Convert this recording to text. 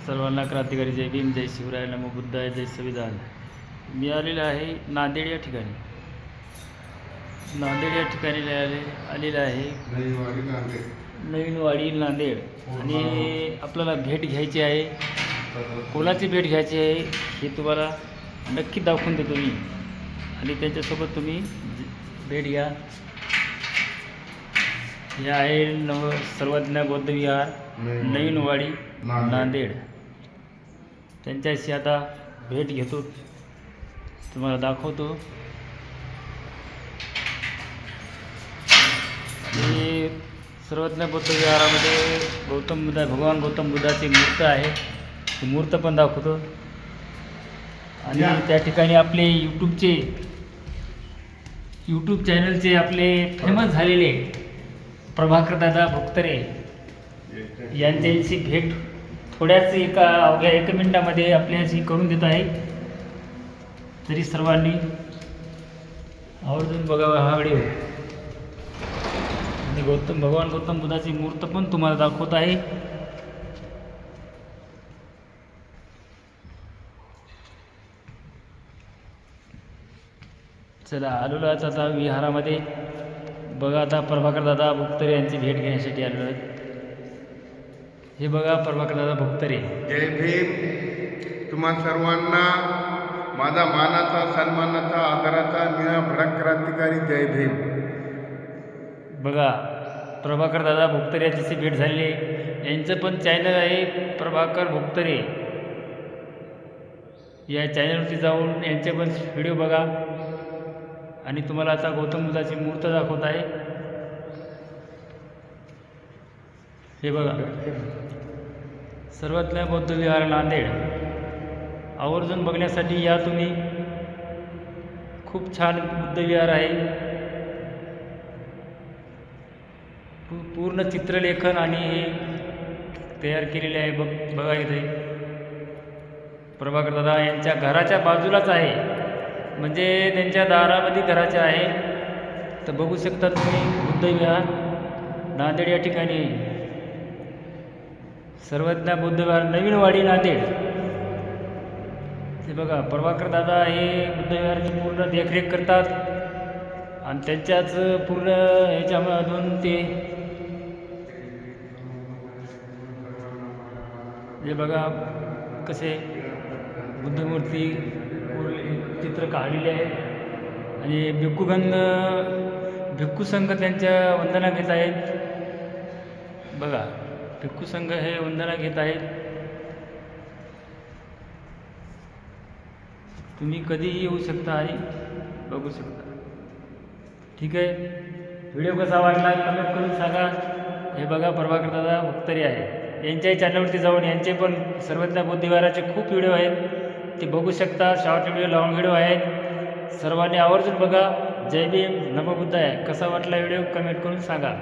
सर्वांना क्रांतिकारी जय भीम, जय शिवराय, नमो बुद्धाय, जय संविधान. मी आलेलो आहे नांदेड या ठिकाणी. नांदेड या ठिकाणी आलेलं आहे नवीनवाडी नांदेड. आणि आपल्याला भेट घ्यायची आहे. कोणाची भेट घ्यायची आहे हे तुम्हाला नक्की दाखवून देतो मी, आणि त्यांच्यासोबत तुम्ही भेट घ्या. हे आहे सर्वज्ञ बौद्ध विहार, नवीनवाडी नांदेड. त्यांच्याशी आता भेट घेतो, तुम्हाला दाखवतो. हे सर्वज्ञ बौद्ध विहारामध्ये भगवान गौतम बुद्धाची मूर्त आहे. ती मूर्त पण दाखवतो. आणि त्या ठिकाणी आपले यूट्यूब चॅनलचे आपले फेमस झालेले प्रभाकर दादा भोक्तरे यांच्याशी भेट थोड्याच अवघ्या 1 मिनिटामध्ये आपल्याशी करून देत आहे. तरी सर्वांनी आवर्जून बघावा हा व्हिडिओ. आणि भगवान गौतम बुद्धाची मूर्त पण तुम्हाला दाखवत आहे. चला, आलेलो आहेत आता विहारामध्ये. बघा, आता प्रभाकर दादा भोक्तरे यांची भेट घेण्यासाठी आलेलो आहे. हे बघा, प्रभाकर दादा भोक्तरे. जय भीम. तुम्हा सर्वांना माझा मानाचा, सन्मानाचा, आदराचा निळा भडक क्रांतिकारी जय भीम. बघा, प्रभाकर दादा भोक्तरे यांच्याशी भेट झालेली आहे. यांचं पण चॅनल आहे प्रभाकर भोक्तरे. या चॅनलवरती जाऊन यांचे पण व्हिडिओ बघा. आणि तुम्हाला आता गौतम बुद्धाची मूर्त दाखवत आहे. हे बघा, सर्वज्ञ बौद्ध विहार नांदेड. आवर्जून बघण्यासाठी या तुम्ही. खूप छान बुद्ध विहार आहे. पूर्ण चित्रलेखन आणि हे तयार केलेले आहे. बघा, इथे प्रभाकर दादा यांच्या घराच्या बाजूलाच आहे, म्हणजे त्यांच्या दारामध्ये घराचे आहे. तर बघू शकता तुम्ही बुद्ध विहार नांदेड या ठिकाणी. सर्वज्ञ बौद्ध विहार, नवीनवाडी नांदेड. ते बघा, प्रभाकर दादा हे बुद्ध विहाराची पूर्ण देखरेख करतात. आणि त्यांच्याच पूर्ण ह्याच्यामधून ते हे बघा कसे बुद्धमूर्ती चित्र काढलेले आहे. आणि भिक्खू संघ त्यांच्या वंदना घेत आहेत. बघा, भिक्खू संघ हे वंदना घेत आहेत. तुम्ही कधीही येऊ शकता आणि बघू शकता. ठीक आहे. व्हिडिओ कसा वाटला कमेंट करून सांगा. हे बघा, प्रभाकर दादा भोक्तरे आहे. यांच्याही चॅनलवरती जाऊन यांचे पण सर्वज्ञ बौद्ध विहाराचे खूप व्हिडिओ आहेत, ते बघू शकता. शॉर्ट व्हिडिओ, लॉंग व्हिडिओ आहेत. सर्वांनी आवर्जून बघा. जय भीम, नमो बुद्धाय. कसा वाटला व्हिडिओ कमेंट करून सांगा.